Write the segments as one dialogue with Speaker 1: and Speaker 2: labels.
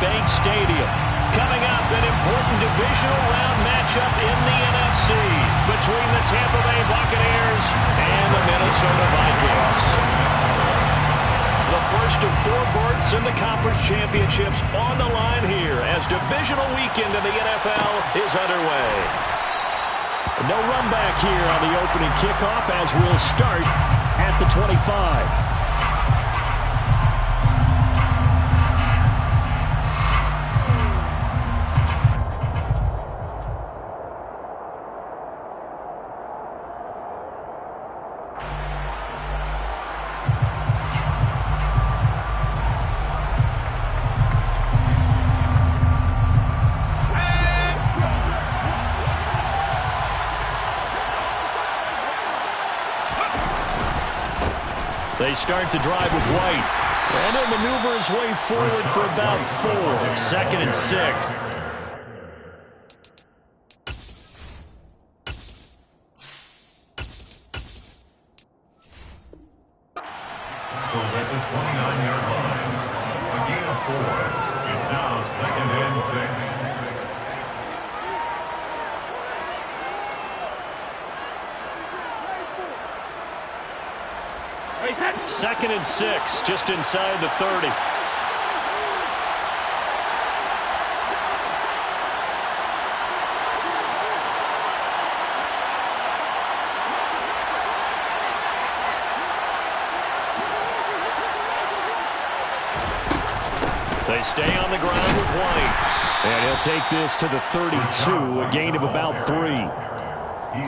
Speaker 1: Bank Stadium. Coming up, an important divisional round matchup in the NFC between the Tampa Bay Buccaneers and the Minnesota Vikings. The first of 4 berths in the conference championships on the line here as divisional weekend in the NFL is underway. No run back here on the opening kickoff as we'll start at the 25. They start the drive with White. And he'll maneuver his way forward for about 4. 2nd and 6.
Speaker 2: At the 29-yard line, a gain of 4. It's now 2nd and 6.
Speaker 1: 2nd and 6, just inside the 30. They stay on the ground with White. And he'll take this to the 32, a gain of about 3.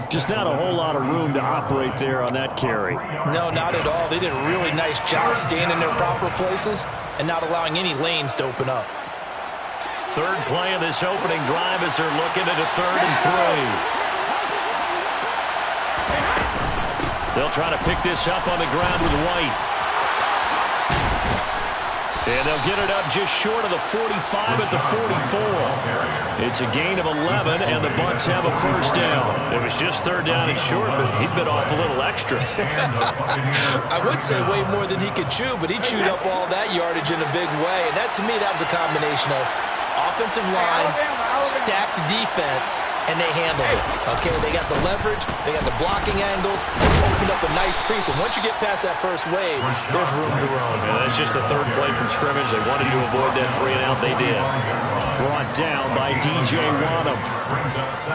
Speaker 1: Just not a whole lot of room to operate there on that carry.
Speaker 3: No, not at all. They did a really nice job staying in their proper places and not allowing any lanes to open up.
Speaker 1: 3rd play of this opening drive as they're looking at a 3rd and 3. They'll try to pick this up on the ground with White. And they'll get it up just short of the 45 at the 44. It's a gain of 11, and the Bucs have a 1st down. It was just 3rd down and short, but he'd been off a little extra.
Speaker 3: I would say way more than he could chew, but he chewed up all that yardage in a big way. And that, to me, that was a combination of offensive line, stacked defense, and they handled it. Okay, they got the leverage, they got the blocking angles, opened up a nice crease, and once you get past that first wave, there's room to roam.
Speaker 1: Yeah, that's just the 3rd play from scrimmage. They wanted to avoid that 3 and out. They did. Brought down by DJ Wadham.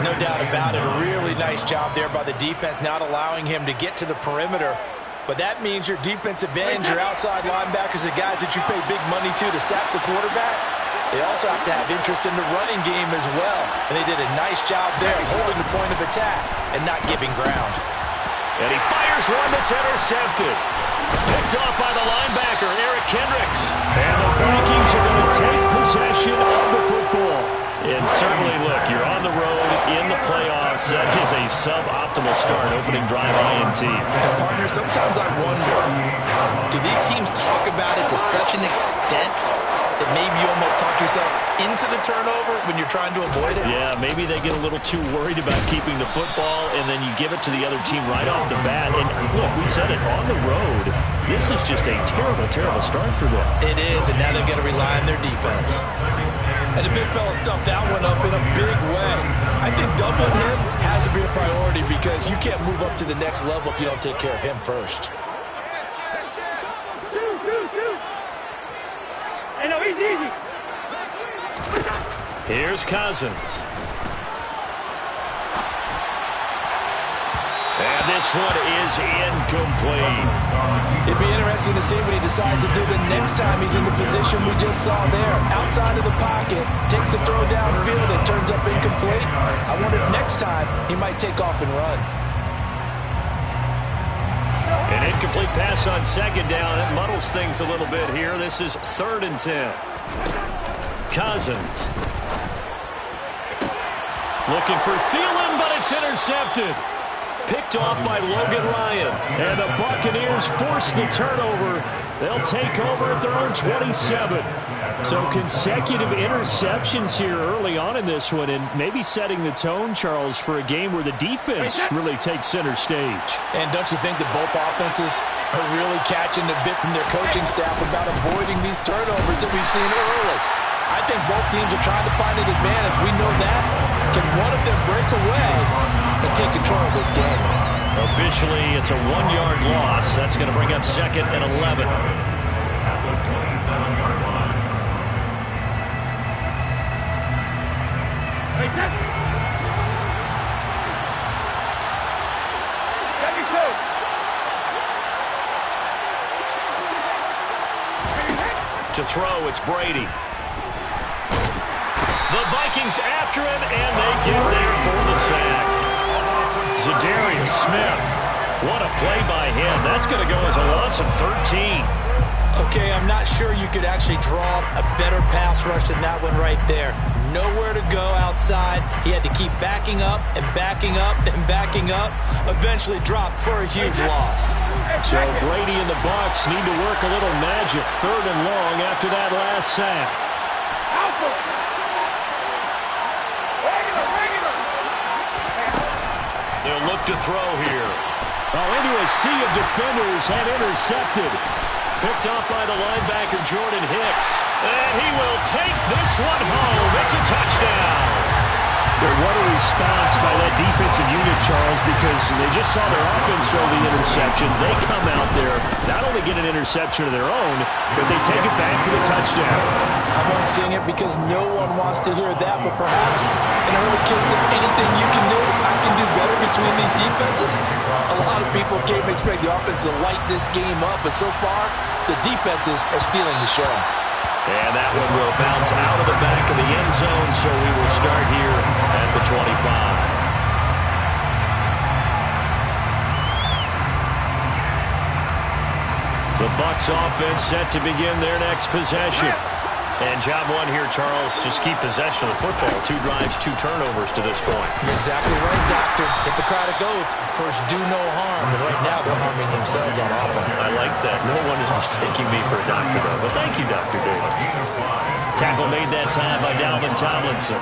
Speaker 3: No doubt about it. A really nice job there by the defense, not allowing him to get to the perimeter. But that means your defensive ends, your outside linebackers, the guys that you pay big money to sack the quarterback, they also have to have interest in the running game as well. And they did a nice job there holding the point of attack and not giving ground.
Speaker 1: And he fires one that's intercepted. Picked off by the linebacker, Eric Kendricks. And the Vikings are going to take possession of the football. And certainly, look, you're on the road in the playoffs. That is a suboptimal start, opening drive INT.
Speaker 3: And partner, sometimes I wonder, do these teams talk about it to such an extent that maybe you almost talk yourself into the turnover when you're trying to avoid it?
Speaker 1: Yeah, maybe they get a little too worried about keeping the football, and then you give it to the other team right off the bat. And look, we said it, on the road, this is just a terrible, terrible start for them.
Speaker 3: It is, and now they've got to rely on their defense. And the big fella stuffed that one up in a big way. I think doubling him has to be a priority because you can't move up to the next level if you don't take care of him first.
Speaker 4: Easy.
Speaker 1: Here's Cousins. And this one is incomplete.
Speaker 3: It'd be interesting to see what he decides to do the next time he's in the position we just saw there. Outside of the pocket, takes a throw downfield and turns up incomplete. I wonder if next time he might take off and run.
Speaker 1: An incomplete pass on 2nd down. That muddles things a little bit here. This is 3rd and 10. Cousins. Looking for Thielen, but it's intercepted. Picked off by Logan Ryan. And the Buccaneers force the turnover. They'll take over at their own 27. So consecutive interceptions here early on in this one, and maybe setting the tone, Charles, for a game where the defense really takes center stage.
Speaker 3: And don't you think that both offenses are really catching a bit from their coaching staff about avoiding these turnovers that we've seen early? I think both teams are trying to find an advantage. We know that. Can one of them break away and take control of this game?
Speaker 1: Officially, it's a 1-yard loss. That's going to bring up 2nd and 11.
Speaker 2: At the 27-yard line.
Speaker 1: To throw, it's Brady. The Vikings after him, and they get there for the sack. Zadarius Smith. What a play by him. That's going to go as a loss of 13.
Speaker 3: Okay, I'm not sure you could actually draw a better pass rush than that one right there. Nowhere to go outside. He had to keep backing up and backing up and backing up. Eventually dropped for a huge loss.
Speaker 1: So Brady and the Bucs need to work a little magic. 3rd and long after that last sack. They'll look to throw here. Oh, into a sea of defenders and intercepted. Picked off by the linebacker, Jordan Hicks. And he will take this one home. It's a touchdown. Well, what a response by that defensive unit, Charles, because they just saw their offense throw the interception. They come out there, not only get an interception of their own, but they take it back for the touchdown.
Speaker 3: I'm not seeing it because no one wants to hear that, but perhaps in early case of anything you can do, I can do better between these defenses. A lot of people came to expect the offense to light this game up, but so far, the defenses are stealing the show.
Speaker 1: And that one will bounce out of the back of the end zone, so we will start here at the 25. The Bucs offense set to begin their next possession. And job one here, Charles, just keep possession of the football. 2 drives, 2 turnovers to this point.
Speaker 3: You're exactly right, Doctor. Hippocratic oath. First, do no harm. But right now, they're harming themselves on offense.
Speaker 1: I like that. No one is mistaking me for a doctor, though. But thank you, Dr. Davis. Tackle made that time by Dalvin Tomlinson.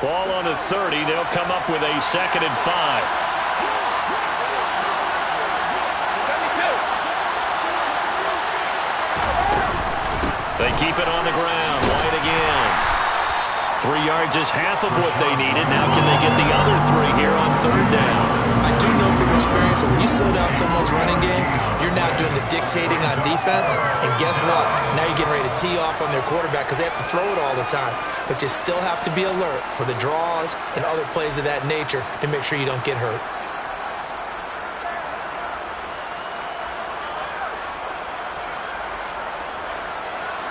Speaker 1: Ball on the 30. They'll come up with a 2nd and 5. They keep it on the ground. White again. 3 yards is half of what they needed. Now can they get the other 3 here on 3rd down?
Speaker 3: I do know from experience that when you slow down someone's running game, you're now doing the dictating on defense. And guess what? Now you're getting ready to tee off on their quarterback because they have to throw it all the time. But you still have to be alert for the draws and other plays of that nature to make sure you don't get hurt.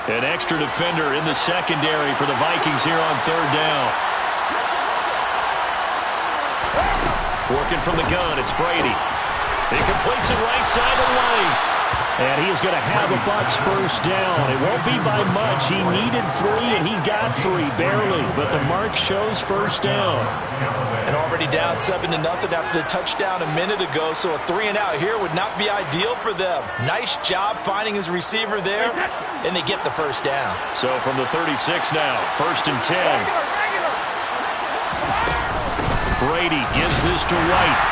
Speaker 1: An extra defender in the secondary for the Vikings here on 3rd down. Working from the gun, it's Brady. He completes it right side of the lane. And he is going to have a Bucs first down. It won't be by much. He needed 3, and he got 3, barely. But the mark shows first down.
Speaker 3: And already down 7-0 after the touchdown a minute ago, so a 3-and-out here would not be ideal for them. Nice job finding his receiver there, and they get the first down.
Speaker 1: So from the 36 now, 1st and 10. Brady gives this to White.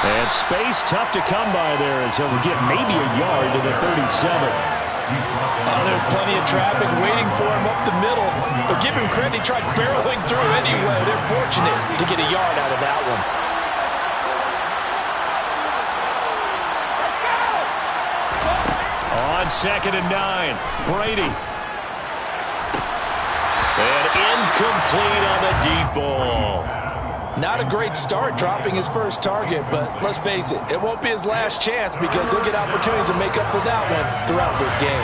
Speaker 1: And space tough to come by there as he'll get maybe a yard to the 37.
Speaker 3: Oh, there's plenty of traffic waiting for him up the middle. But give him credit, he tried barreling through anyway. They're fortunate to get a yard out of that one.
Speaker 1: On 2nd and 9, Brady. And incomplete on the deep ball.
Speaker 3: Not a great start dropping his first target, but let's face it, it won't be his last chance because he'll get opportunities to make up for that one throughout this game.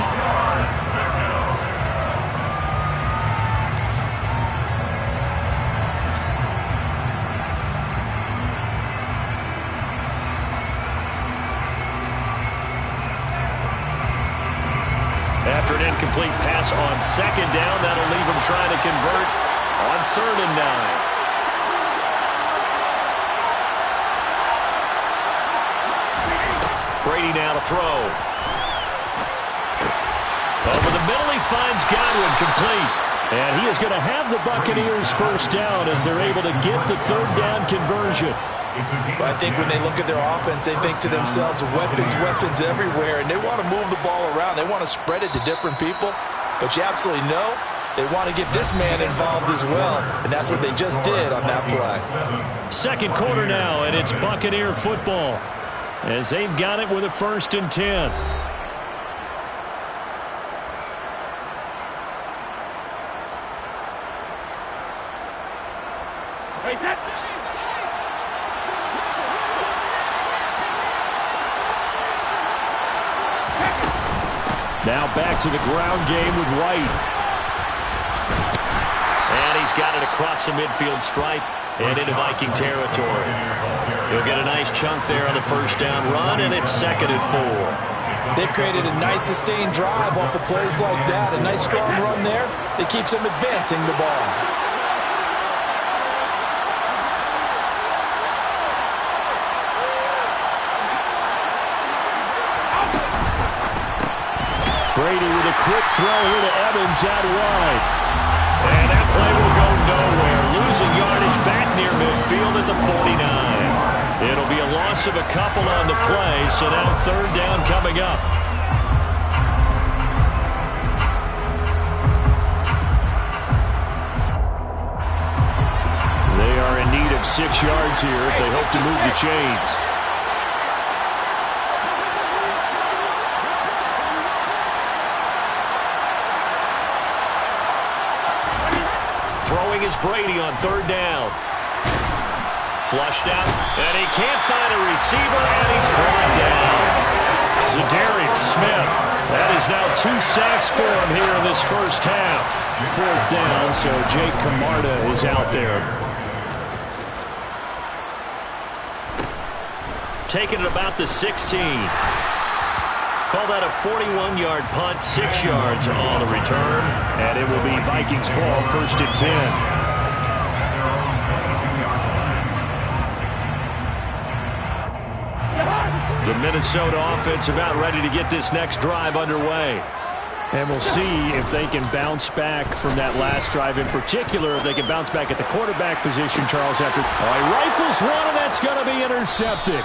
Speaker 1: After an incomplete pass on 2nd down, that'll leave him trying to convert on 3rd and 9. Brady now to throw. Over the middle, he finds Godwin complete. And he is going to have the Buccaneers first down as they're able to get the third down conversion.
Speaker 3: Well, I think when they look at their offense, they think to themselves, weapons, weapons everywhere, and they want to move the ball around. They want to spread it to different people. But you absolutely know they want to get this man involved as well, and that's what they just did on that play.
Speaker 1: Second quarter now, and it's Buccaneer football as they've got it with a 1st and 10. Now back to the ground game with White. And he's got it across the midfield stripe and into Viking territory. He'll get a nice chunk there on the first down run, and it's 2nd and 4.
Speaker 3: They've created a nice sustained drive off of plays like that. A nice strong run there that keeps them advancing the ball.
Speaker 1: Brady with a quick throw here to Evans out wide. And that play will go nowhere. Losing yardage back near midfield at the 49. It'll be a loss of a couple on the play, so now third down coming up. They are in need of 6 yards here if they hope to move the chains. Throwing is Brady on third down. Flushed out, and he can't find a receiver, and he's brought down. Zadarius Smith. That is now 2 sacks for him here in this first half. 4th down, so Jake Camarda is out there. Taking it about the 16. Call that a 41-yard punt, 6 yards on the return, and it will be Vikings ball, 1st and 10. The Minnesota offense about ready to get this next drive underway. And we'll see if they can bounce back from that last drive. In particular, if they can bounce back at the quarterback position, Charles, after he rifles one, and that's going to be intercepted.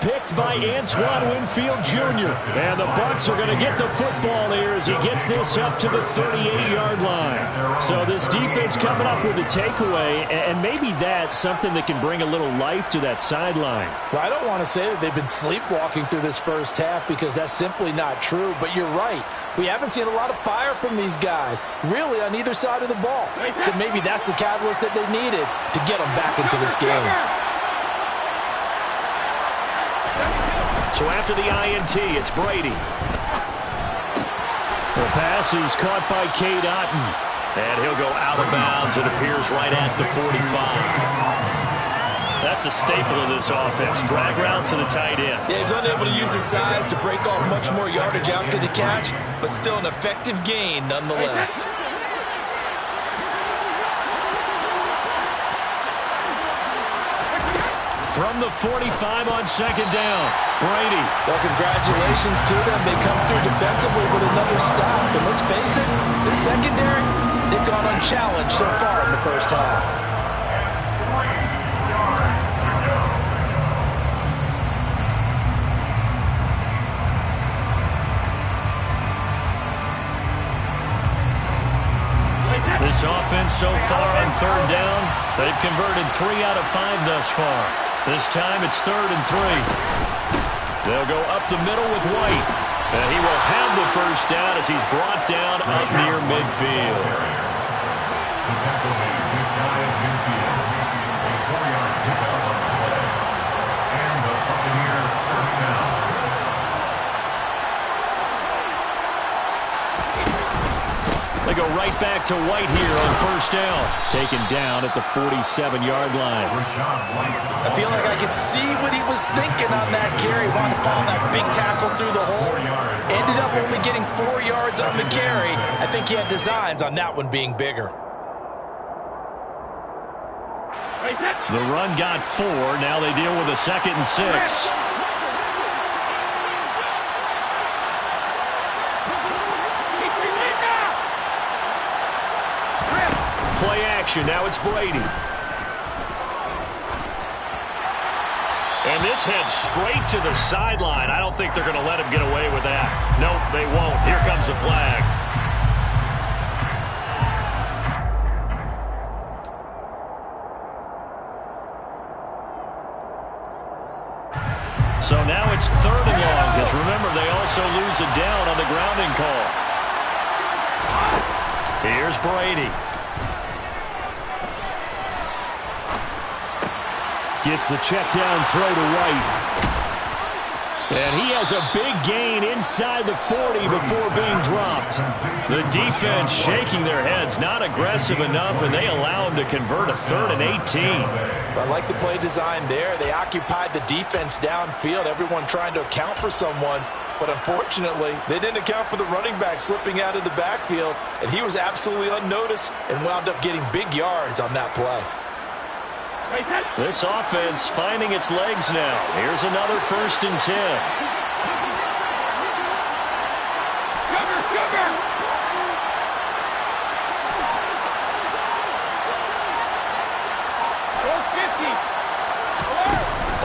Speaker 1: Picked by Antoine Winfield Jr. And the Bucs are going to get the football here as he gets this up to the 38-yard line. So this defense coming up with a takeaway, and maybe that's something that can bring a little life to that sideline.
Speaker 3: Well, I don't want to say that they've been sleepwalking through this first half because that's simply not true, but you're right. We haven't seen a lot of fire from these guys, really, on either side of the ball. So maybe that's the catalyst that they needed to get them back into this game.
Speaker 1: So after the INT, it's Brady. The pass is caught by Cade Otton. And he'll go out of bounds. It appears right at the 45. That's a staple of this offense. Drag route to the tight end.
Speaker 3: Yeah, he's unable to use his size to break off much more yardage after the catch, but still an effective gain nonetheless.
Speaker 1: From the 45 on second down, Brady.
Speaker 3: Well, congratulations to them. They come through defensively with another stop. And let's face it, the secondary, they've gone unchallenged so far in the first half.
Speaker 1: This offense so far on third down, they've converted 3 out of 5 thus far. This time it's 3rd and 3. They'll go up the middle with White. And he will have the first down as he's brought down up near midfield. They go right back to White here on first down. Taken down at the 47-yard line.
Speaker 3: I feel like I could see what he was thinking on that carry. Wanted to follow that big tackle through the hole. Ended up only getting 4 yards on the carry. I think he had designs on that one being bigger.
Speaker 1: The run got 4. Now they deal with a 2nd and 6. action. Now it's Brady. And this heads straight to the sideline. I don't think they're going to let him get away with that. Nope, they won't. Here comes the flag. So now it's 3rd and long, because remember, they also lose a down on the grounding call. Here's Brady. Gets the check down throw to White. And he has a big gain inside the 40 before being dropped. The defense shaking their heads, not aggressive enough, and they allow him to convert a 3rd and 18.
Speaker 3: I like the play design there. They occupied the defense downfield, everyone trying to account for someone. But unfortunately, they didn't account for the running back slipping out of the backfield, and he was absolutely unnoticed and wound up getting big yards on that play.
Speaker 1: This offense finding its legs now. Here's another 1st and 10.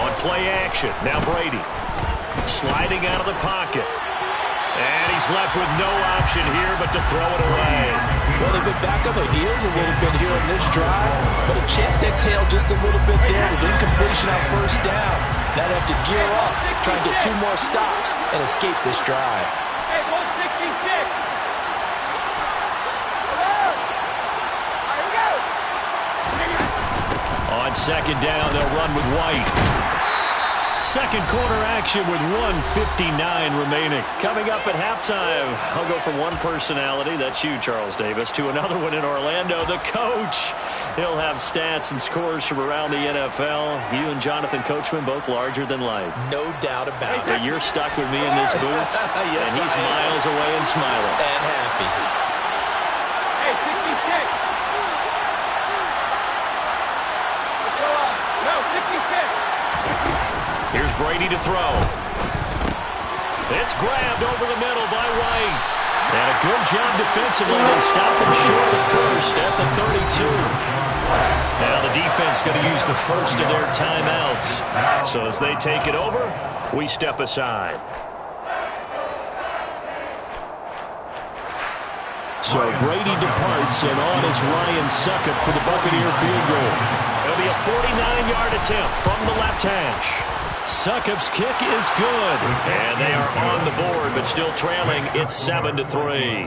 Speaker 1: On play action, now Brady. Sliding out of the pocket. And he's left with no option here but to throw it away.
Speaker 3: Well, they've been back on their heels a little bit here in this drive, but a chance to exhale just a little bit there with incompletion on 1st down. Now they have to gear up, try and get 2 more stops, and escape this drive.
Speaker 4: Hey, 166.
Speaker 1: On 2nd down, they'll run with White. 2nd quarter action with 1:59 remaining. Coming up at halftime, I'll go from one personality, that's you, Charles Davis, to another one in Orlando, the coach. He'll have stats and scores from around the NFL. You and Jonathan Coachman, both larger than life.
Speaker 3: No doubt about it.
Speaker 1: But you're stuck with me in this booth,
Speaker 3: yes,
Speaker 1: and he's miles away and smiling.
Speaker 3: And happy.
Speaker 4: Hey, 66. No, 66.
Speaker 1: Here's Brady to throw. It's grabbed over the middle by White. And a good job defensively. They stop him short of 1st at the 32. Now the defense going to use the 1st of their timeouts. So as they take it over, we step aside. So Brady departs, and on it's Ryan Succop for the Buccaneer field goal. It'll be a 49-yard attempt from the left hash. Succop's kick is good, and they are on the board, but still trailing. It's 7-3.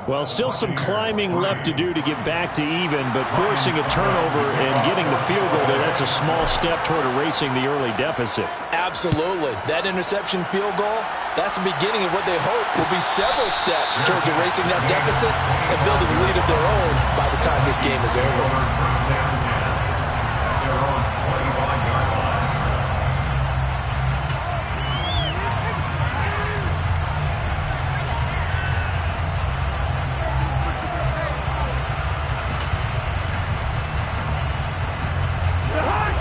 Speaker 1: Well, still some climbing left to do to get back to even, but forcing a turnover and getting the field goal there, that's a small step toward erasing the early deficit.
Speaker 3: Absolutely. That interception field goal, that's the beginning of what they hope will be several steps towards erasing that deficit and building a lead of their own by the time this game is over.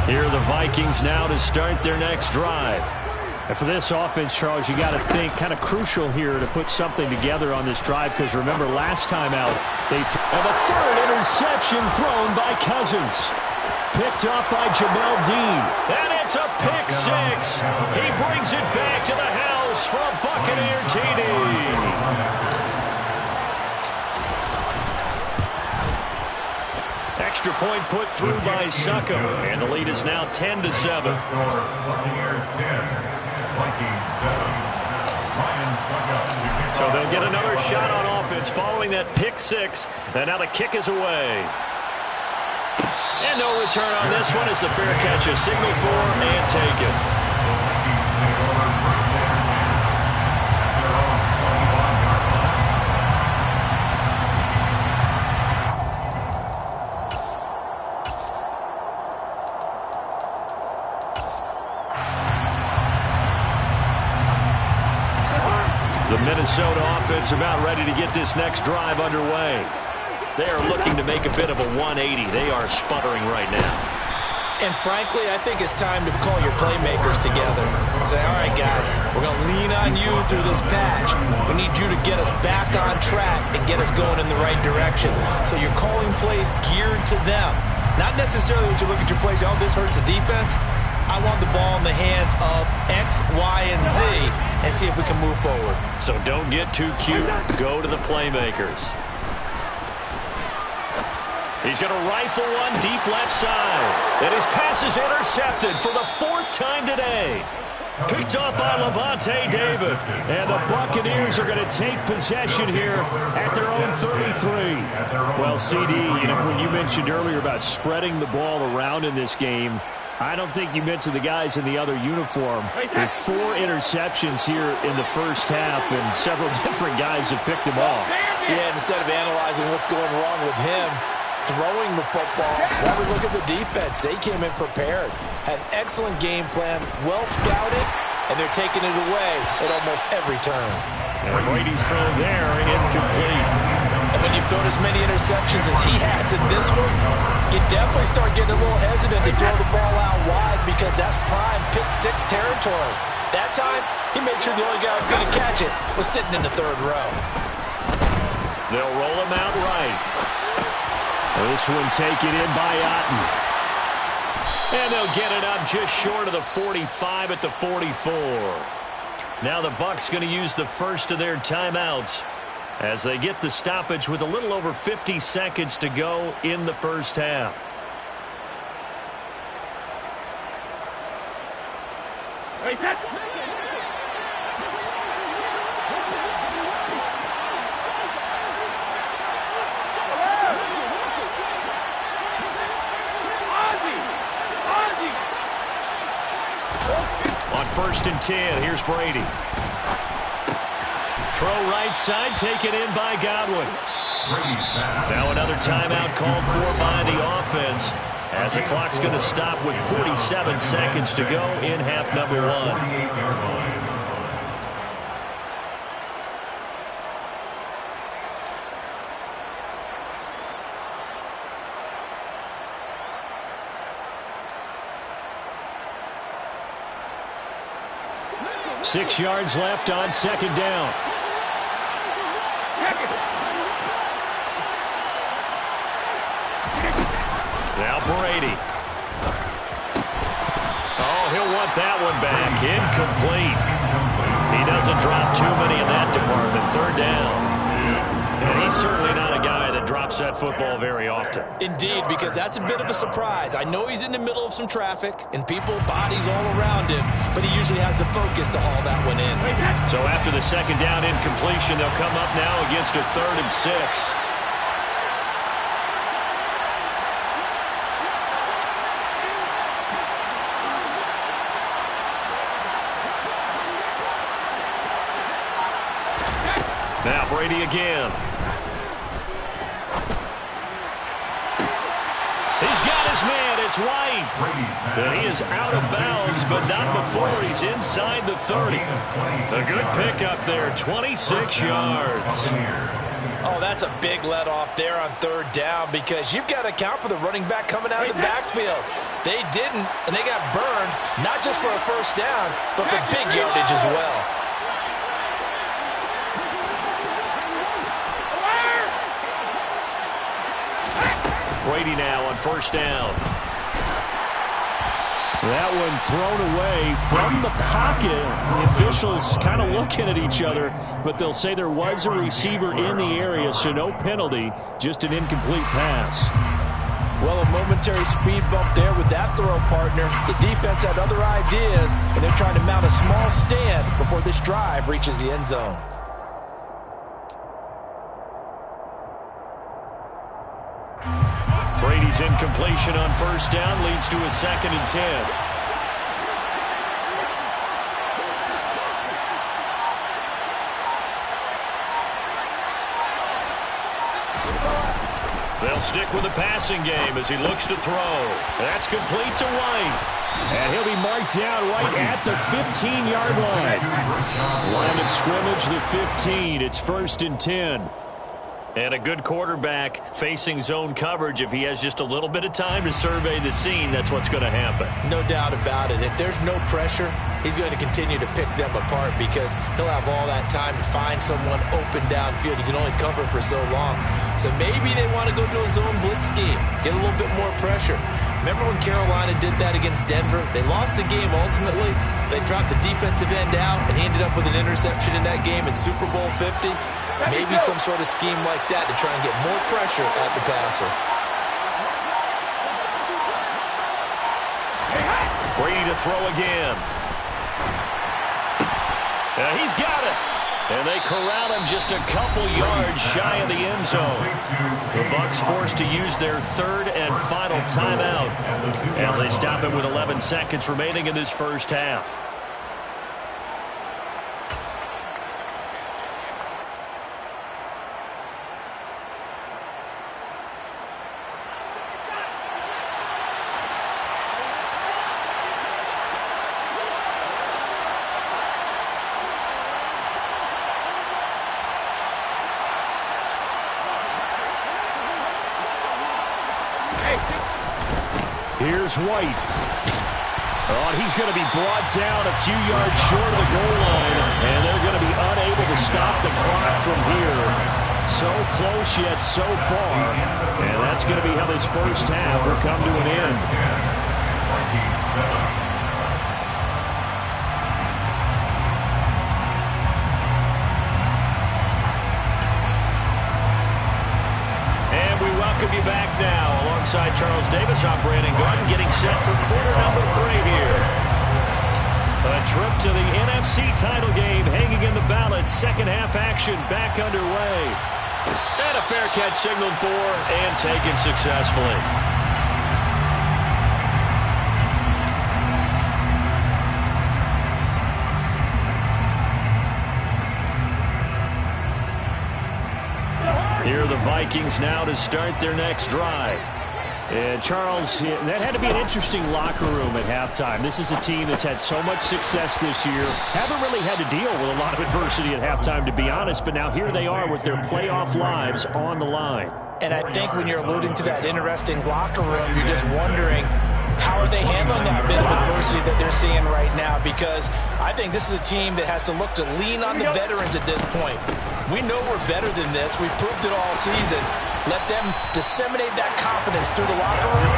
Speaker 1: Here are the Vikings now to start their next drive. And for this offense, Charles, you got to think kind of crucial here to put something together on this drive, because remember last time out, they and the 3rd interception thrown by Cousins. Picked up by Jamel Dean. And it's a pick 6. He brings it back to the house for a Buccaneer TD. Extra point put through by Succop, and the lead is now 10-7.
Speaker 2: Buccaneers 10, Vikings 7. Ryan Succop.
Speaker 1: So they'll get another shot on offense following that pick 6, and now the kick is away. And no return on this one as the fair catch is signaled for and taken.
Speaker 2: Vikings take over 1st and 10 at their own 21-yard line.
Speaker 1: The Minnesota offense about ready to get this next drive underway. They are looking to make a bit of a 180. They are sputtering right now.
Speaker 3: And frankly, I think it's time to call your playmakers together and say, all right, guys, we're going to lean on you through this patch. We need you to get us back on track and get us going in the right direction. So you're calling plays geared to them. Not necessarily when you look at your plays, oh, this hurts the defense. I want the ball in the hands of X, Y, and Z and see if we can move forward.
Speaker 1: So don't get too cute. Go to the playmakers. He's going to rifle one deep left side. And his pass is intercepted for the 4th time today. Picked up by Levante David. And the Buccaneers are going to take possession here at their own 33. Well, CD, when you mentioned earlier about spreading the ball around in this game, I don't think you mentioned the guys in the other uniform. With 4 interceptions here in the first half, and several different guys have picked him off.
Speaker 3: Yeah, instead of analyzing what's going wrong with him, throwing the football, while we look at the defense, they came in prepared. Had an excellent game plan, well scouted, and they're taking it away at almost every turn.
Speaker 1: And Brady's throw there, incomplete.
Speaker 3: And when you've thrown as many interceptions as he has in this one, you definitely start getting a little hesitant to throw the ball out wide because that's prime pick-6 territory. That time, he made sure the only guy who was going to catch it was sitting in the 3rd row.
Speaker 1: They'll roll him out right. This one taken in by Otten. And they'll get it up just short of the 45 at the 44. Now the Bucs going to use the first of their timeouts as they get the stoppage with a little over 50 seconds to go in the first half.
Speaker 4: Wait, that's...
Speaker 1: On 1st and 10, here's Brady. Throw right side, taken in by Godwin. Now another timeout called for by the offense as the clock's going to stop with 47 seconds to go in half number 1. 6 yards left on 2nd down. Now Brady. Oh, he'll want that one back. Incomplete. He doesn't drop too many in that department. 3rd down. And he's certainly not a guy that drops that football very often.
Speaker 3: Indeed, because that's a bit of a surprise. I know he's in the middle of some traffic and people, bodies all around him, but he usually has the focus to haul that one in.
Speaker 1: So after the 2nd down incompletion, they'll come up now against a 3rd and 6. Now Brady again. He's got his man. It's White. And he is out of bounds, but not before he's inside the 30. A good pickup there, 26 yards.
Speaker 3: Oh, that's a big let off there on 3rd down because you've got to account for the running back coming out of the backfield. They didn't, and they got burned, not just for a 1st down, but for big yardage as well.
Speaker 1: Brady now on 1st down. That one thrown away from the pocket. The officials kind of looking at each other, but they'll say there was a receiver in the area, so no penalty, just an incomplete pass.
Speaker 3: Well, a momentary speed bump there with that throw, partner. The defense had other ideas, and they're trying to mount a small stand before this drive reaches the end zone.
Speaker 1: Brady's incompletion on 1st down leads to a 2nd and 10. They'll stick with the passing game as he looks to throw. That's complete to White. And he'll be marked down right at the 15-yard line. Line of scrimmage, the 15. It's 1st and 10. And a good quarterback facing zone coverage, if he has just a little bit of time to survey the scene, that's what's going to happen.
Speaker 3: No doubt about it. If there's no pressure, he's going to continue to pick them apart because he'll have all that time to find someone open downfield. He can only cover for so long. So maybe they want to go to a zone blitz scheme, get a little bit more pressure. Remember when Carolina did that against Denver? They lost the game ultimately. They dropped the defensive end out, and he ended up with an interception in that game in Super Bowl 50. Maybe some sort of scheme like that to try and get more pressure at the passer.
Speaker 1: Brady to throw again. He's got it. And they corral him just a couple yards shy of the end zone. The Bucs forced to use their third and final timeout as they stop it with 11 seconds remaining in this first half. Here's White. Oh, and he's going to be brought down a few yards short of the goal line, and they're going to be unable to stop the clock from here. So close yet so far, and that's going to be how this first half will come to an end. And we welcome you back now. Alongside Charles Davis, I'm Brandon Garden, getting set for quarter number 3 here. A trip to the NFC title game hanging in the balance. Second half action back underway. And a fair catch signaled for and taken successfully. Here are the Vikings now to start their next drive. And Charles, that had to be an interesting locker room at halftime. This is a team that's had so much success this year. Haven't really had to deal with a lot of adversity at halftime, to be honest. But now here they are with their playoff lives on the line.
Speaker 3: And I think when you're alluding to that interesting locker room, you're just wondering, how are they handling that bit of adversity that they're seeing right now? Because I think this is a team that has to look to lean on the veterans at this point. We know we're better than this. We've proved it all season. Let them disseminate that confidence through the locker room.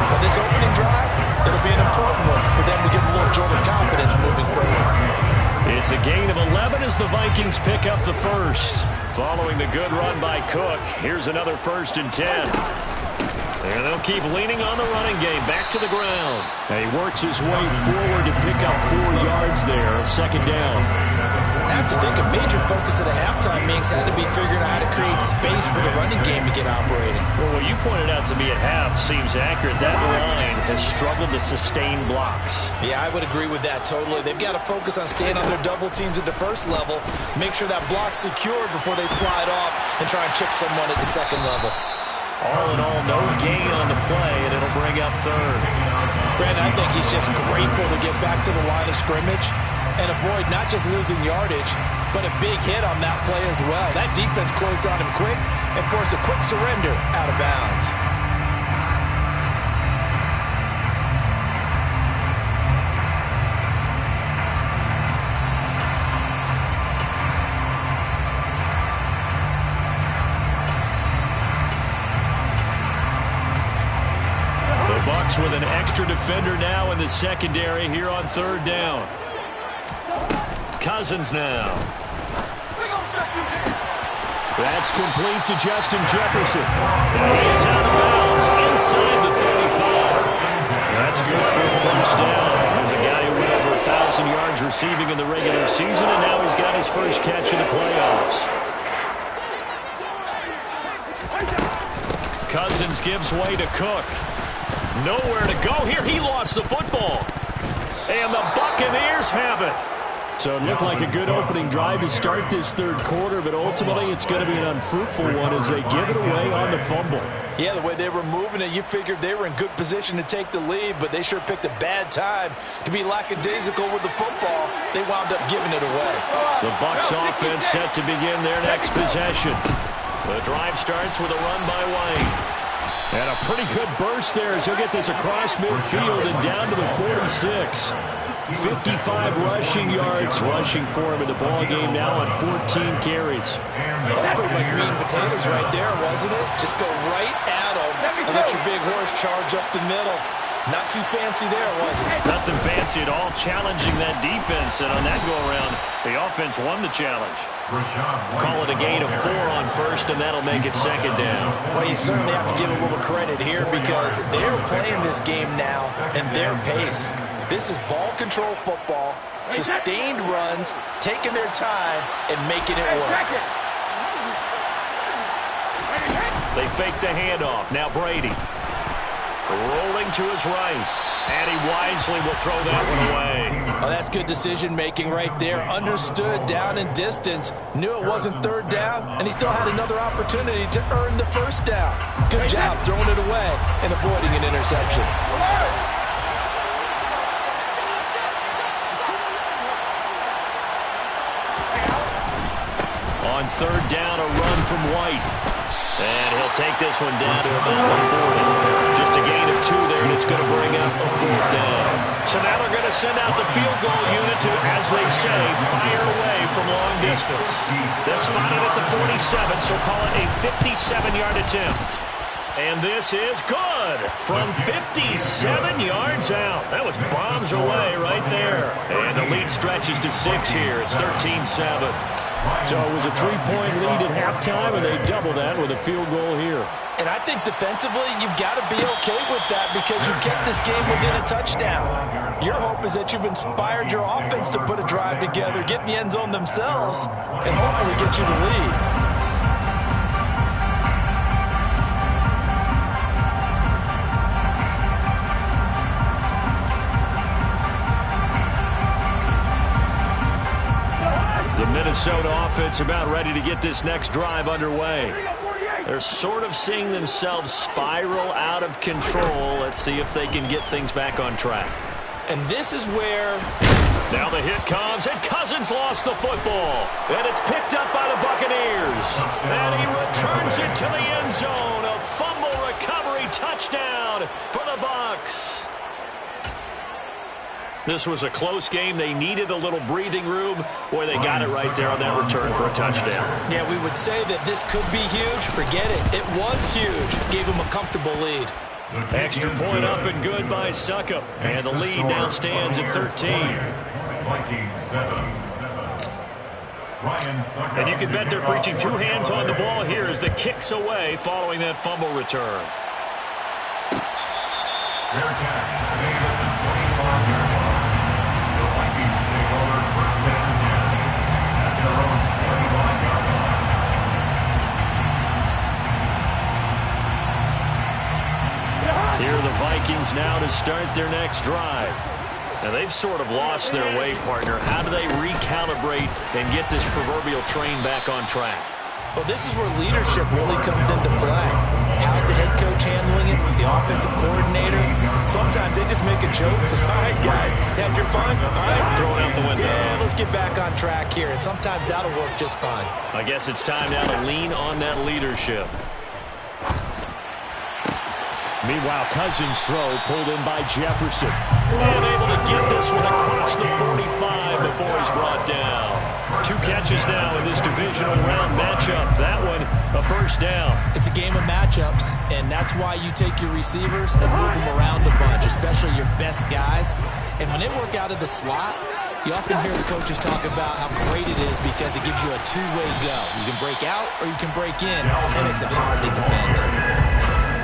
Speaker 3: But this opening drive, it'll be an important one for them to get a little jolt of confidence moving forward.
Speaker 1: It's a gain of 11 as the Vikings pick up the first. Following the good run by Cook, here's another 1st and 10. And they'll keep leaning on the running game. Back to the ground. And he works his way forward to pick up 4 yards there. 2nd down.
Speaker 3: I have to think a major focus at the halftime meetings had to be figuring out how to create space for the running game to get operating.
Speaker 1: Well, what you pointed out to me at half seems accurate. That line has struggled to sustain blocks.
Speaker 3: Yeah, I would agree with that totally. They've got to focus on staying on their double teams at the first level, make sure that block's secure before they slide off and try and chip someone at the second level.
Speaker 1: All in all, no gain on the play, and it'll bring up 3rd.
Speaker 3: Brandon, I think he's just grateful to get back to the line of scrimmage and avoid not just losing yardage, but a big hit on that play as well. That defense closed on him quick and forced a quick surrender out of bounds.
Speaker 1: The Bucs with an extra defender now in the secondary here on 3rd down. Cousins now. That's complete to Justin Jefferson. And he is out of bounds inside the 35. That's good for a 1st down. There's a guy who went over 1,000 yards receiving in the regular season, and now he's got his first catch in the playoffs. Cousins gives way to Cook. Nowhere to go here. He lost the football. And the Buccaneers have it. So it looked like a good opening drive to start this 3rd quarter, but ultimately it's going to be an unfruitful one as they give it away on the fumble.
Speaker 3: Yeah, the way they were moving it, you figured they were in good position to take the lead, but they sure picked a bad time to be lackadaisical with the football. They wound up giving it away.
Speaker 1: The Bucs offense set to begin their next possession. The drive starts with a run by White.
Speaker 5: And a pretty good burst there as he'll get this across midfield and down to the 46. 55 rushing yards rushing for him in the ball game now on 14 carries.
Speaker 3: That's pretty much meat and potatoes right there, wasn't it? Just go right at him and let your big horse charge up the middle. Not too fancy there, was it?
Speaker 1: Nothing fancy at all, challenging that defense. And on that go-around, the offense won the challenge. Call it a gain of 4 on first, and that'll make it second down.
Speaker 3: Well, you certainly have to give a little credit here because they're playing this game now at their pace. This is ball control football, sustained runs, taking their time, and making it work.
Speaker 1: They fake the handoff. Now Brady. Rolling to his right. And he wisely will throw that one away.
Speaker 3: Oh, that's good decision-making right there. Understood down in distance. Knew it wasn't third down, and he still had another opportunity to earn the first down. Good job throwing it away and avoiding an interception.
Speaker 1: On third down, a run from White. And he'll take this one down to about the 40. Just a gain of 2 there, and it's going to bring up a 4th down. So now they're going to send out the field goal unit to, as they say, fire away from long distance. They're spotted at the 47, so call it a 57-yard attempt. And this is good from 57 yards out. That was bombs away right there. And the lead stretches to 6 here. It's 13-7.
Speaker 5: So it was a 3-point lead at halftime, and they double that with a field goal here.
Speaker 3: And I think defensively, you've got to be okay with that because you kept this game within a touchdown. Your hope is that you've inspired your offense to put a drive together, get in the end zone themselves, and hopefully get you the lead.
Speaker 1: Minnesota offense about ready to get this next drive underway. They're sort of seeing themselves spiral out of control. Let's see if they can get things back on track.
Speaker 3: And this is where...
Speaker 1: Now the hit comes, and Cousins lost the football. And it's picked up by the Buccaneers. And he returns it to the end zone. A fumble recovery touchdown for the Bucs. This was a close game. They needed a little breathing room. Boy, they got it right there on that return for a touchdown.
Speaker 3: Yeah, we would say that this could be huge. Forget it. It was huge. Gave him a comfortable lead.
Speaker 1: Extra point up and good by Succop. And the lead now stands at 13. And you can bet they're preaching 2 hands on the ball here as the kick's away following that fumble return.
Speaker 2: Fair catch made at the 25-yard line. The Vikings take over first and 10 at their own 25-yard line.
Speaker 1: Here are the Vikings now to start their next drive. Now they've sort of lost their way, partner. How do they recalibrate and get this proverbial train back on track?
Speaker 3: Well, this is where leadership really comes into play. How's the head coach handling it? The offensive coordinator? Sometimes they just make a joke. All right, guys, had your fun? All right.
Speaker 1: Throw it out the window.
Speaker 3: Yeah, let's get back on track here. And sometimes that'll work just fine.
Speaker 1: I guess it's time now to lean on that leadership.
Speaker 5: Meanwhile, Cousins' throw pulled in by Jefferson.
Speaker 1: And able to get this one across the 45 before he's brought down. 2 catches now in this divisional round matchup. That one, a first down.
Speaker 3: It's a game of matchups, and that's why you take your receivers and move them around a bunch, especially your best guys. And when they work out of the slot, you often hear the coaches talk about how great it is because it gives you a 2-way go. You can break out or you can break in. It makes it hard to defend.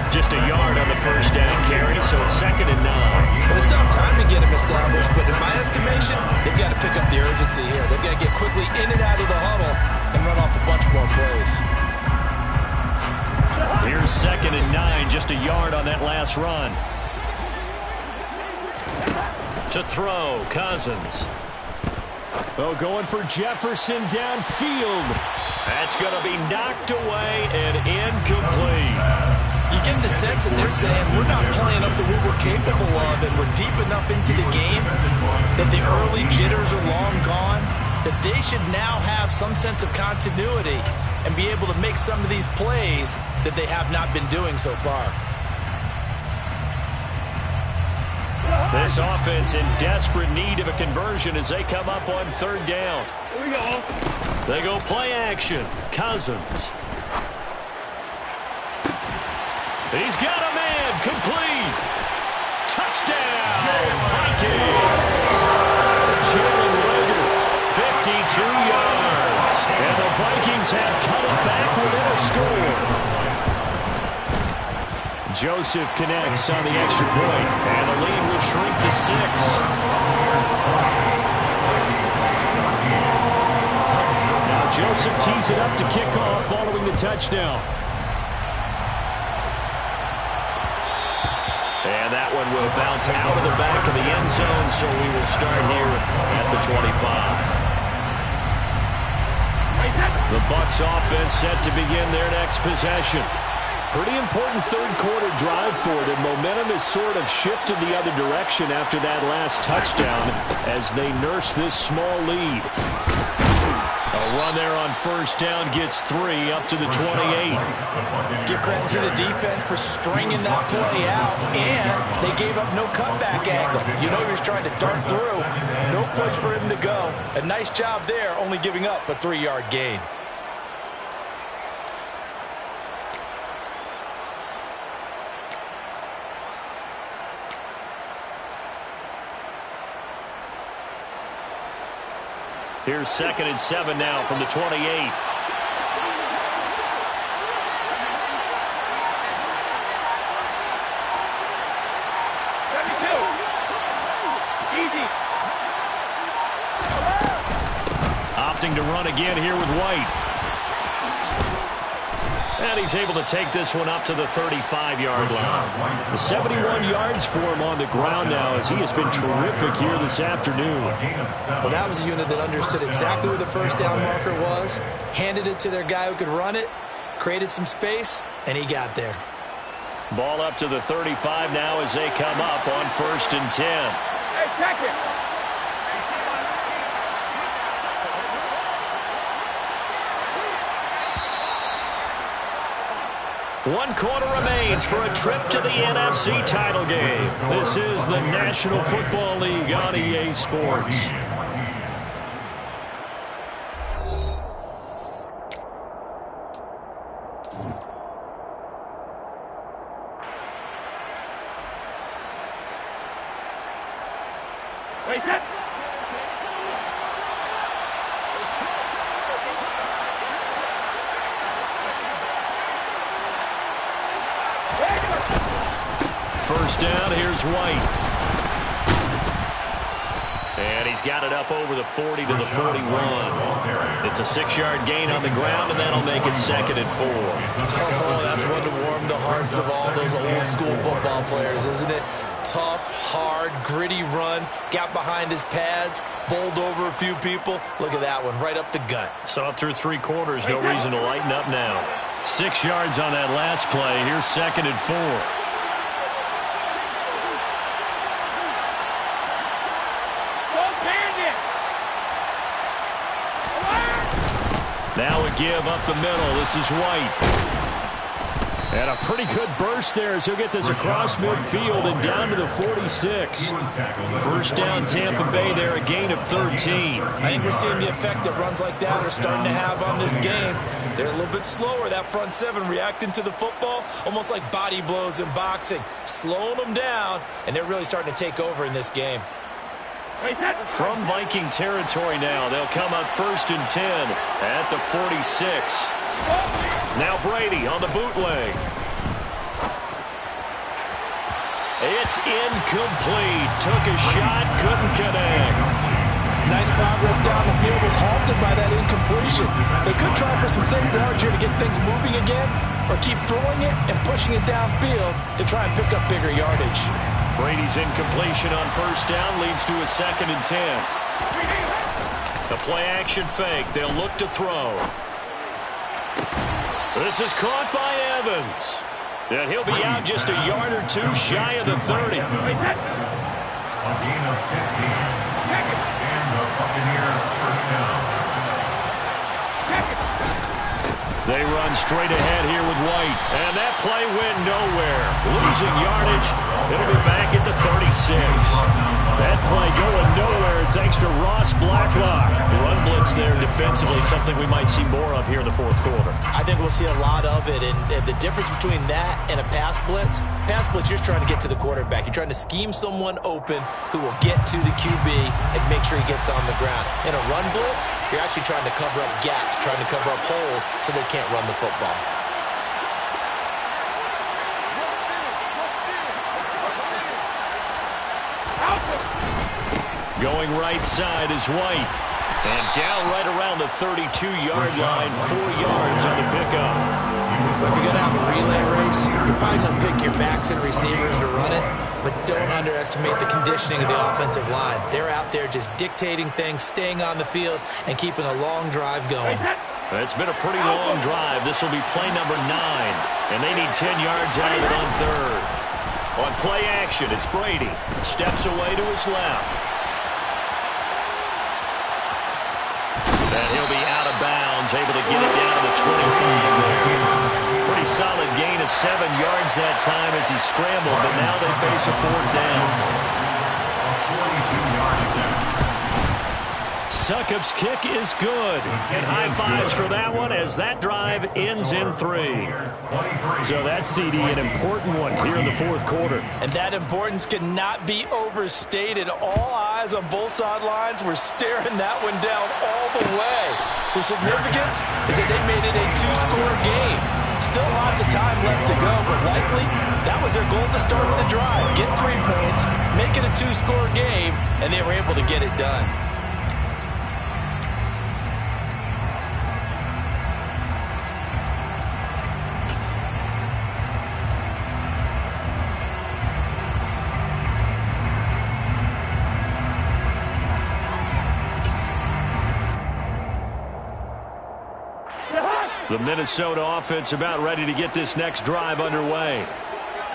Speaker 1: Just a yard on the first down carry, so it's 2nd and 9.
Speaker 3: Well, they still have time to get him established, but in my estimation, they've got to pick up the urgency here. They've got to get quickly in and out of the huddle and run off a bunch more plays.
Speaker 1: Here's 2nd and 9, just a yard on that last run. To throw, Cousins.
Speaker 5: Oh, going for Jefferson downfield.
Speaker 1: That's going to be knocked away and incomplete.
Speaker 3: You get the sense that they're saying we're not playing up to what we're capable of, and we're deep enough into the game that the early jitters are long gone, that they should now have some sense of continuity and be able to make some of these plays that they have not been doing so far.
Speaker 5: This offense in desperate need of a conversion as they come up on third down.
Speaker 4: Here we go.
Speaker 5: They go play action. Cousins. He's got a man. Complete. Touchdown. Vikings. Jalen Reagor, 52 yards. And the Vikings have cut it back within a score. Joseph connects on the extra point, and the lead will shrink to 6. Now Joseph tees it up to kick off following the touchdown. And that one will bounce out of the back of the end zone, so we will start here at the 25. The Bucs offense set to begin their next possession. Pretty important third-quarter drive for them. Momentum has sort of shifted the other direction after that last touchdown as they nurse this small lead. A run there on first down gets 3 up to the 28.
Speaker 3: Give credit to the defense for stringing that play out, and they gave up no cutback angle. You know he was trying to dart through. No place for him to go. A nice job there, only giving up a 3-yard gain.
Speaker 5: Here's 2nd and 7 now from the 28.
Speaker 4: Easy.
Speaker 5: Opting to run again here with White. And he's able to take this one up to the 35-yard line. 71 yards for him on the ground now as he has been terrific here this afternoon.
Speaker 3: Well, that was a unit that understood exactly where the first down marker was, handed it to their guy who could run it, created some space, and he got there.
Speaker 5: Ball up to the 35 now as they come up on 1st and 10.
Speaker 4: Hey, check it.
Speaker 5: One quarter remains for a trip to the NFC title game. This is the National Football League on EA Sports.
Speaker 4: Wait, set.
Speaker 5: First down, here's White. And he's got it up over the 40 to the 41. It's a 6-yard gain on the ground, and that'll make it 2nd and 4.
Speaker 3: Oh, that's one to warm the hearts of all those old-school football players, isn't it? Tough, hard, gritty run, got behind his pads, bowled over a few people. Look at that one, right up the gut.
Speaker 5: Saw it through 3 quarters, no reason to lighten up now. 6 yards on that last play. Here's 2nd and 4. Now a give up the middle. This is White. And a pretty good burst there as he'll get this across midfield and down to the 46. First down Tampa Bay there, a gain of 13.
Speaker 3: I think we're seeing the effect that runs like that are starting to have on this game. They're a little bit slower, that front 7 reacting to the football, almost like body blows in boxing, slowing them down, and they're really starting to take over in this game.
Speaker 5: From Viking territory now, they'll come up 1st and 10 at the 46. Now Brady on the bootleg. It's incomplete. Took a shot, couldn't connect.
Speaker 3: Nice progress down the field was halted by that incompletion. They could try for some safe yards here to get things moving again, or keep throwing it and pushing it downfield to try and pick up bigger yardage.
Speaker 5: Brady's incompletion on first down leads to a 2nd and 10. The play action fake. They'll look to throw. This is caught by Evans. And he'll be out just a yard or 2 shy of the 30.
Speaker 2: A gain of 15. And the Buccaneer first down.
Speaker 5: They run straight ahead here with White. And that play went nowhere. Losing yardage. It'll be back at the 36. That play going nowhere thanks to Ross Blacklock. Run blitz there defensively, something we might see more of here in the fourth quarter.
Speaker 3: I think we'll see a lot of it. And the difference between that and a pass blitz, you're just trying to get to the quarterback. You're trying to scheme someone open who will get to the QB and make sure he gets on the ground. In a run blitz, you're actually trying to cover up gaps, trying to cover up holes so they can't run the football.
Speaker 5: Going right side is White. And down right around the 32-yard line, 4 yards on the pickup.
Speaker 3: If you're going to have a relay race, you're probably going to pick your backs and receivers to run it, but don't underestimate the conditioning of the offensive line. They're out there just dictating things, staying on the field, and keeping a long drive going.
Speaker 5: It's been a pretty long drive. This will be play number 9, and they need 10 yards out of it on third. On play action, it's Brady. Steps away to his left. And he'll be out of bounds, able to get it down to the 25 there. Pretty solid gain of 7 yards that time as he scrambled, but now they face a 4th down.
Speaker 2: 42-yard attempt.
Speaker 5: Succop's kick is good. And high fives for that one as that drive ends in 3. So that's CD, an important one here in the fourth quarter.
Speaker 3: And that importance cannot be overstated. All eyes on both sidelines were staring that one down all the way. The significance is that they made it a 2-score game. Still lots of time left to go, but likely that was their goal to start the drive. Get 3 points, make it a 2-score game, and they were able to get it done.
Speaker 5: The Minnesota offense about ready to get this next drive underway.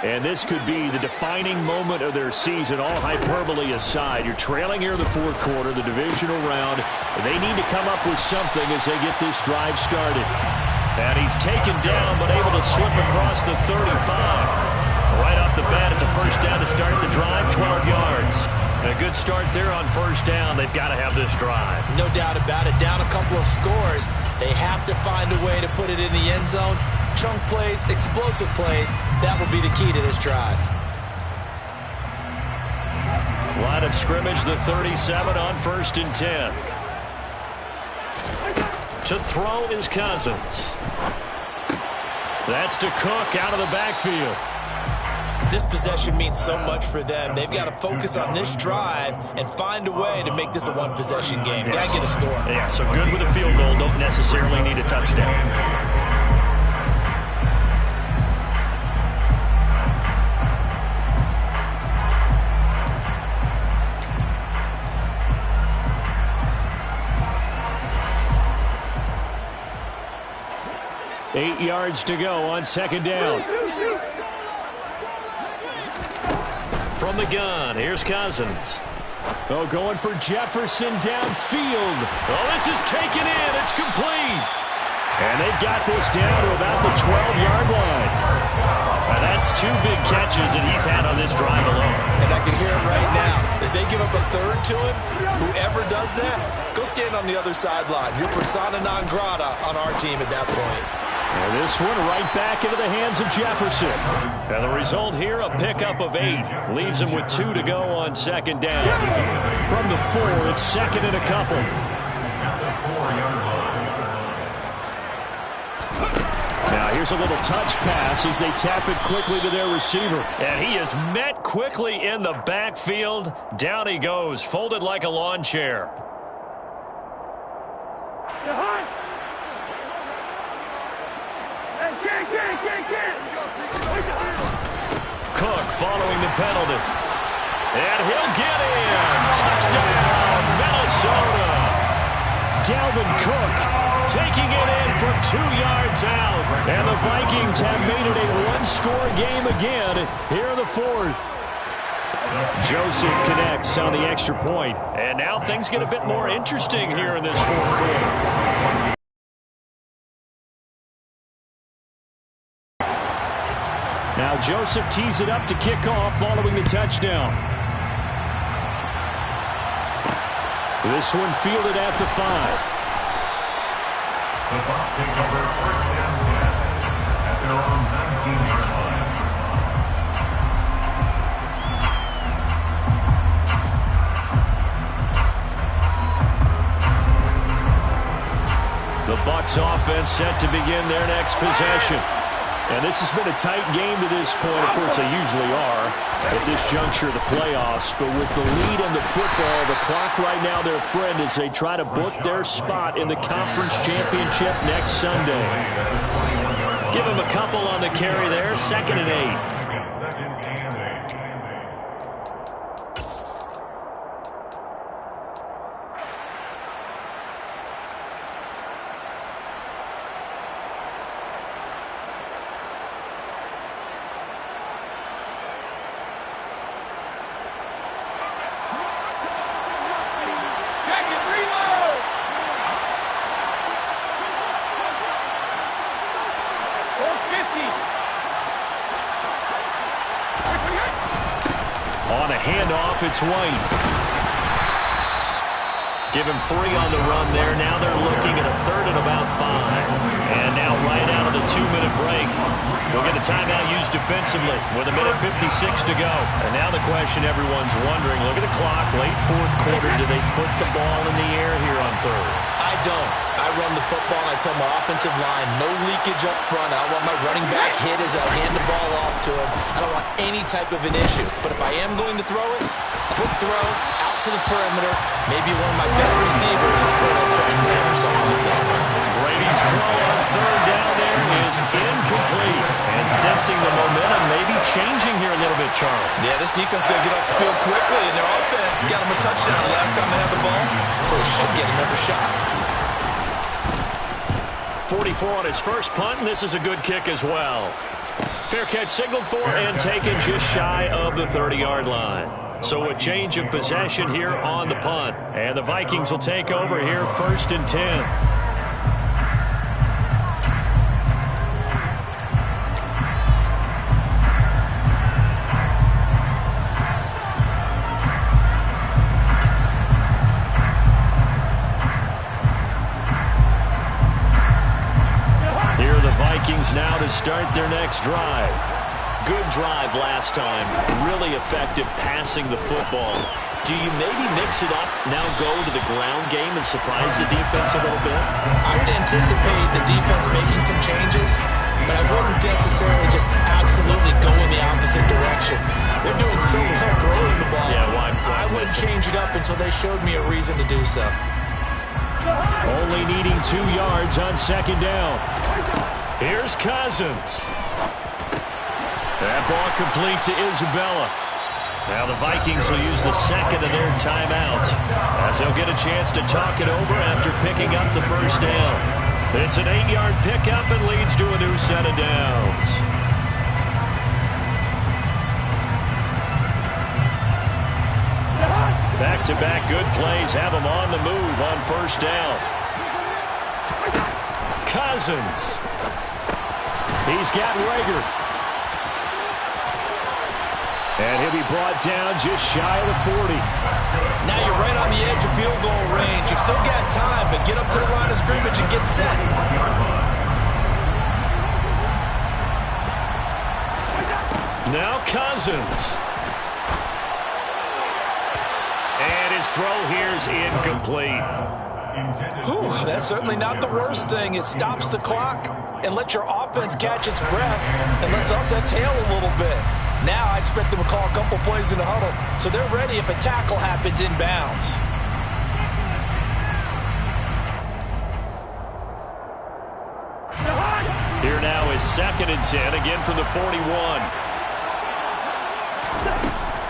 Speaker 5: And this could be the defining moment of their season, all hyperbole aside. You're trailing here in the fourth quarter, the divisional round. And they need to come up with something as they get this drive started. And he's taken down but able to slip across the 35. Right off the bat, it's a first down to start the drive, 12 yards. A good start there on first down. They've got to have this drive.
Speaker 3: No doubt about it. Down a couple of scores. They have to find a way to put it in the end zone. Chunk plays, explosive plays. That will be the key to this drive.
Speaker 5: Line of scrimmage, the 37 on 1st and 10. To throw is Cousins. That's to Cook out of the backfield.
Speaker 3: This possession means so much for them. They've got to focus on this drive and find a way to make this a one-possession game. Got to get a score.
Speaker 5: Yeah, so good with a field goal. Don't necessarily need a touchdown. Eight yards to go on 2nd down. From the gun, here's Cousins. Oh, going for Jefferson downfield. Oh, this is taken in. It's complete. And they've got this down to about the 12-yard line. Now, that's 2 big catches that he's had on this drive alone.
Speaker 3: And I can hear it right now. If they give up a third to him, whoever does that, go stand on the other sideline. You're persona non grata on our team at that point.
Speaker 5: And this one right back into the hands of Jefferson. And the result here, a pickup of 8. Leaves him with 2 to go on 2nd down. From the 4, it's 2nd and a couple. Now here's a little touch pass as they tap it quickly to their receiver. And he is met quickly in the backfield. Down he goes, folded like a lawn chair. Cook following the penalty. And he'll get in. Touchdown, Minnesota. Dalvin Cook taking it in from 2 yards out. And the Vikings have made it a 1-score game again here in the 4th. Joseph connects on the extra point. And now things get a bit more interesting here in this 4th quarter. Now Joseph tees it up to kick off following the touchdown. This one fielded at the 5.
Speaker 2: The Bucs take over first and 10 at their own 19-yard line.
Speaker 5: The Bucs offense set to begin their next possession. And this has been a tight game to this point. Of course, they usually are at this juncture of the playoffs. But with the lead in the football, the clock right now their friend as they try to book their spot in the conference championship next Sunday. Give them a couple on the carry there. 2nd and 8.
Speaker 2: It's 2nd and 8.
Speaker 5: On a handoff, it's White. Give him 3 on the run there. Now they're looking at a 3rd and about 5. And now right out of the 2-minute break, we'll get a timeout used defensively with 1:56 to go. And now the question everyone's wondering, look at the clock, late 4th quarter, do they put the ball in the air here on 3rd?
Speaker 3: I don't. I run the football and I tell my offensive line, no leakage up front. I don't want my running back hit as I hand the ball off to him. I don't want any type of an issue. But if I am going to throw it, quick throw, out to the perimeter, maybe one of my best receivers will put a quick slam or something like that.
Speaker 5: Brady's throw on 3rd down there is incomplete. And sensing the momentum maybe changing here a little bit, Charles.
Speaker 3: Yeah, this defense got to get off the field quickly, and their offense got them a touchdown the last time they had the ball, so they should get another shot.
Speaker 5: 44 on his first punt, and this is a good kick as well. Fair catch signaled for and taken just shy of the 30-yard line. So a change of possession here on the punt. And the Vikings will take over here 1st and 10. Vikings now to start their next drive. Good drive last time. Really effective passing the football. Do you maybe mix it up, now go to the ground game and surprise the defense a little bit?
Speaker 3: I would anticipate the defense making some changes, but I wouldn't necessarily just absolutely go in the opposite direction. They're doing so well throwing the ball.
Speaker 5: Yeah, why
Speaker 3: I wouldn't change it up until they showed me a reason to do so.
Speaker 5: Only needing 2 yards on 2nd down. Here's Cousins. That ball complete to Isabella. Now the Vikings will use the 2nd of their timeouts as they'll get a chance to talk it over after picking up the 1st down. It's an 8-yard pickup and leads to a new set of downs. Back-to-back good plays have them on the move on 1st down. Cousins. He's got Rager. And he'll be brought down just shy of the 40.
Speaker 3: Now you're right on the edge of field goal range. You've still got time, but get up to the line of scrimmage and get set.
Speaker 5: Now Cousins. And his throw here's incomplete.
Speaker 3: Whew, that's certainly not the worst thing. It stops the clock and lets your offense catch its breath and lets us exhale a little bit. Now I expect them to call a couple plays in the huddle so they're ready if a tackle happens inbounds.
Speaker 5: Here now is 2nd and 10, again from the 41.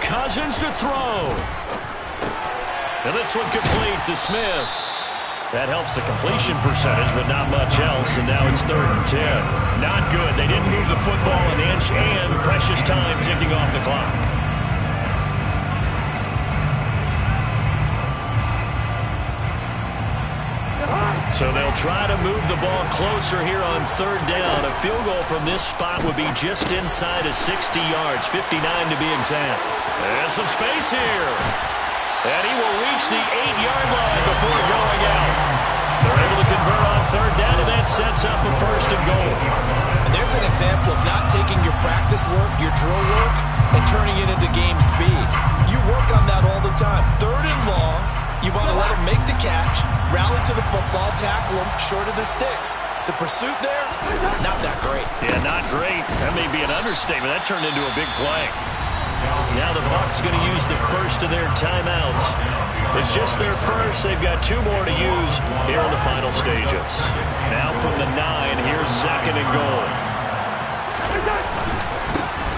Speaker 5: Cousins to throw. And this one complete to Smith. That helps the completion percentage, but not much else. And now it's 3rd and 10. Not good. They didn't move the football an inch, and precious time ticking off the clock. So they'll try to move the ball closer here on third down. A field goal from this spot would be just inside of 60 yards, 59 to be exact. There's some space here. And he will reach the 8-yard line before going out. They're able to convert on third down, and that sets up a first and goal.
Speaker 3: And there's an example of not taking your practice work, your drill work, and turning it into game speed. You work on that all the time. Third and long, you want to let them make the catch, rally to the football, tackle them short of the sticks. The pursuit there, not that great.
Speaker 5: Yeah, not great. That may be an understatement. That turned into a big play. Now the Bucs going to use the first of their timeouts. It's just their first. They've got 2 more to use here in the final stages. Now from the 9, here's second and goal.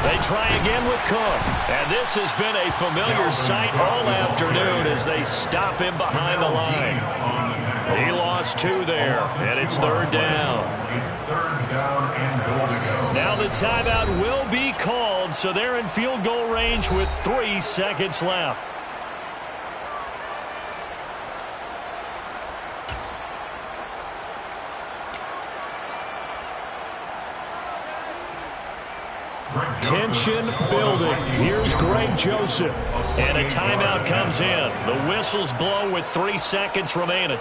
Speaker 5: They try again with Cook. And this has been a familiar sight all afternoon as they stop him behind the line. He lost 2 there, and it's third down.
Speaker 2: It's third down and goal to go.
Speaker 5: Now the timeout will be called, so they're in field goal range with 3 seconds left. Tension building. Here's Greg Joseph. And a timeout comes in. The whistles blow with 3 seconds remaining.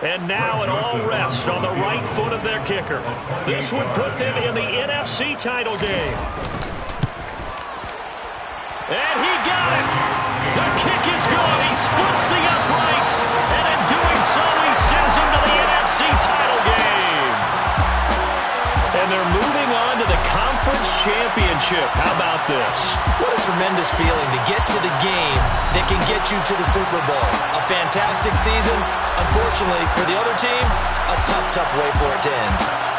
Speaker 5: And now it all rests on the right foot of their kicker. This would put them in the NFC title game. And he got it. The kick is good. He splits the uprights. And in doing so, he sends them to the NFC title game. And they're moving on to the conference championship. How about this?
Speaker 3: What a tremendous feeling to get to the game that can get you to the Super Bowl. A fantastic season. Unfortunately, for the other team, a tough way for it to end.